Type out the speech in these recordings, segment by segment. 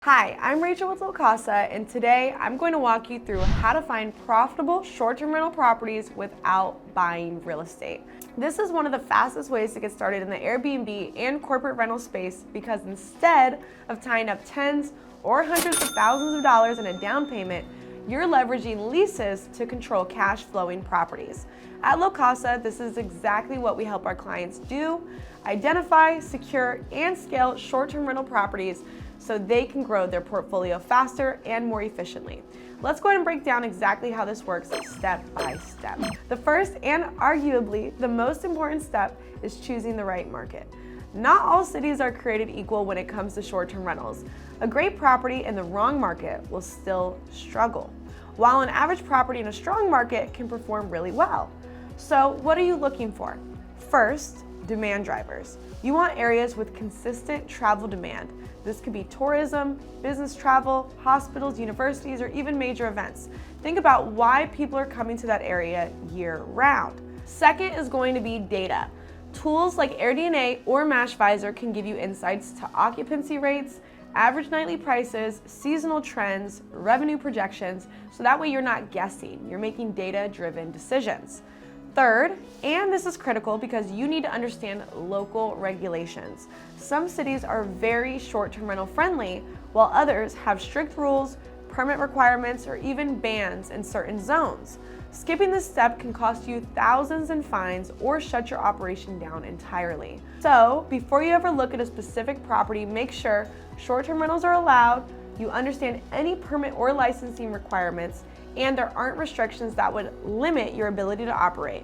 Hi, I'm Rachel with Lo-Casa, and today I'm going to walk you through how to find profitable short-term rental properties without buying real estate. This is one of the fastest ways to get started in the Airbnb and corporate rental space because instead of tying up tens or hundreds of thousands of dollars in a down payment, you're leveraging leases to control cash flowing properties. At Lo-Casa, this is exactly what we help our clients do: identify, secure, and scale short-term rental properties so they can grow their portfolio faster and more efficiently. Let's go ahead and break down exactly how this works step by step. The first and arguably the most important step is choosing the right market. Not all cities are created equal when it comes to short-term rentals. A great property in the wrong market will still struggle, while an average property in a strong market can perform really well. So what are you looking for? First, demand drivers. You want areas with consistent travel demand. This could be tourism, business travel, hospitals, universities, or even major events. Think about why people are coming to that area year-round. Second is going to be data. Tools like AirDNA or MashVisor can give you insights to occupancy rates, average nightly prices, seasonal trends, revenue projections, so that way you're not guessing, you're making data-driven decisions. Third, and this is critical because you need to understand local regulations. Some cities are very short-term rental friendly, while others have strict rules, permit requirements, or even bans in certain zones. Skipping this step can cost you thousands in fines or shut your operation down entirely. So, before you ever look at a specific property, make sure short-term rentals are allowed, you understand any permit or licensing requirements, and there aren't restrictions that would limit your ability to operate.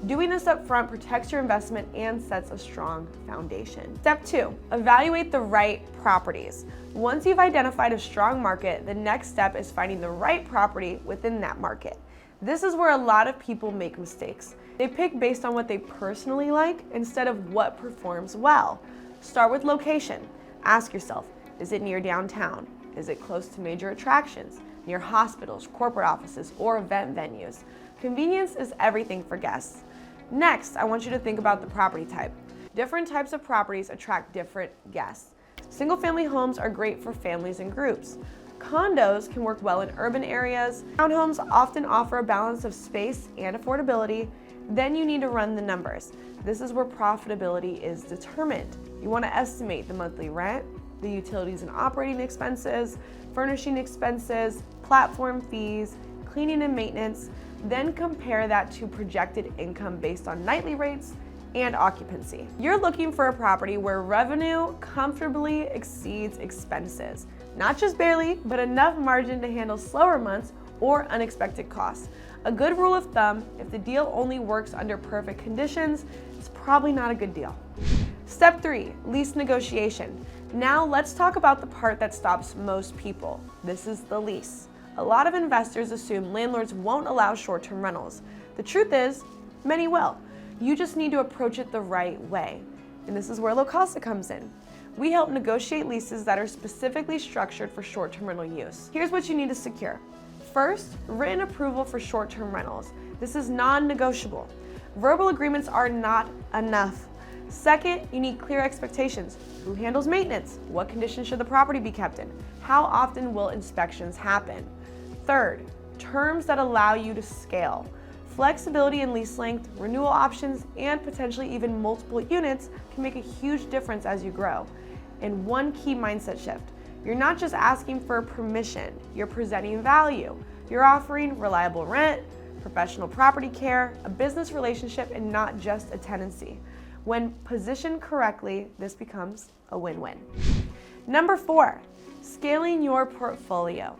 Doing this up front protects your investment and sets a strong foundation. Step 2, evaluate the right properties. Once you've identified a strong market, the next step is finding the right property within that market. This is where a lot of people make mistakes. They pick based on what they personally like instead of what performs well. Start with location. Ask yourself, is it near downtown? Is it close to major attractions? Near hospitals, corporate offices, or event venues? Convenience is everything for guests. Next, I want you to think about the property type. Different types of properties attract different guests. Single-family homes are great for families and groups. Condos can work well in urban areas. Townhomes often offer a balance of space and affordability. Then you need to run the numbers. This is where profitability is determined. You want to estimate the monthly rent, the utilities and operating expenses, furnishing expenses, platform fees, cleaning and maintenance, then compare that to projected income based on nightly rates and occupancy. You're looking for a property where revenue comfortably exceeds expenses. Not just barely, but enough margin to handle slower months or unexpected costs. A good rule of thumb, if the deal only works under perfect conditions, it's probably not a good deal. Step 3, lease negotiation. Now let's talk about the part that stops most people. This is the lease. A lot of investors assume landlords won't allow short-term rentals. The truth is, many will. You just need to approach it the right way. And this is where Lo-Casa comes in. We help negotiate leases that are specifically structured for short-term rental use. Here's what you need to secure. First, written approval for short-term rentals. This is non-negotiable. Verbal agreements are not enough. Second, you need clear expectations. Who handles maintenance? What condition should the property be kept in? How often will inspections happen? Third, terms that allow you to scale. Flexibility in lease length, renewal options, and potentially even multiple units can make a huge difference as you grow. And one key mindset shift. You're not just asking for permission, you're presenting value. You're offering reliable rent, professional property care, a business relationship, and not just a tenancy. When positioned correctly, this becomes a win-win. Number 4, scaling your portfolio.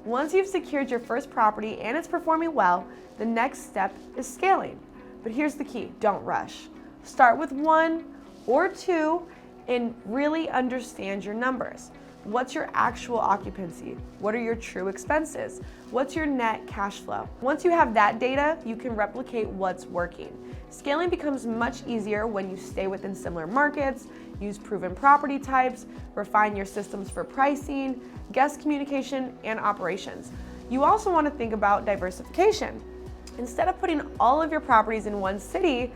Once you've secured your first property and it's performing well, the next step is scaling. But here's the key, don't rush. Start with 1 or 2 and really understand your numbers. What's your actual occupancy? What are your true expenses? What's your net cash flow? Once you have that data, you can replicate what's working. Scaling becomes much easier when you stay within similar markets, use proven property types, refine your systems for pricing, guest communication, and operations. You also want to think about diversification. Instead of putting all of your properties in one city,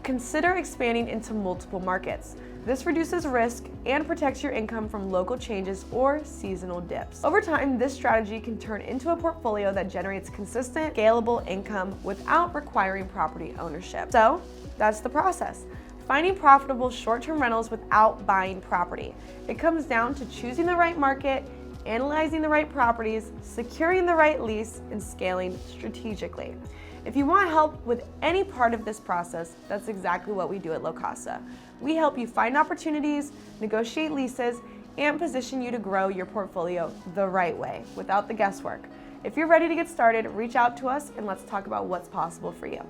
consider expanding into multiple markets. This reduces risk and protects your income from local changes or seasonal dips. Over time, this strategy can turn into a portfolio that generates consistent, scalable income without requiring property ownership. So, that's the process. Finding profitable short-term rentals without buying property. It comes down to choosing the right market, analyzing the right properties, securing the right lease, and scaling strategically. If you want help with any part of this process, that's exactly what we do at ��𝐿𝐿. We help you find opportunities, negotiate leases, and position you to grow your portfolio the right way, without the guesswork. If you're ready to get started, reach out to us and let's talk about what's possible for you.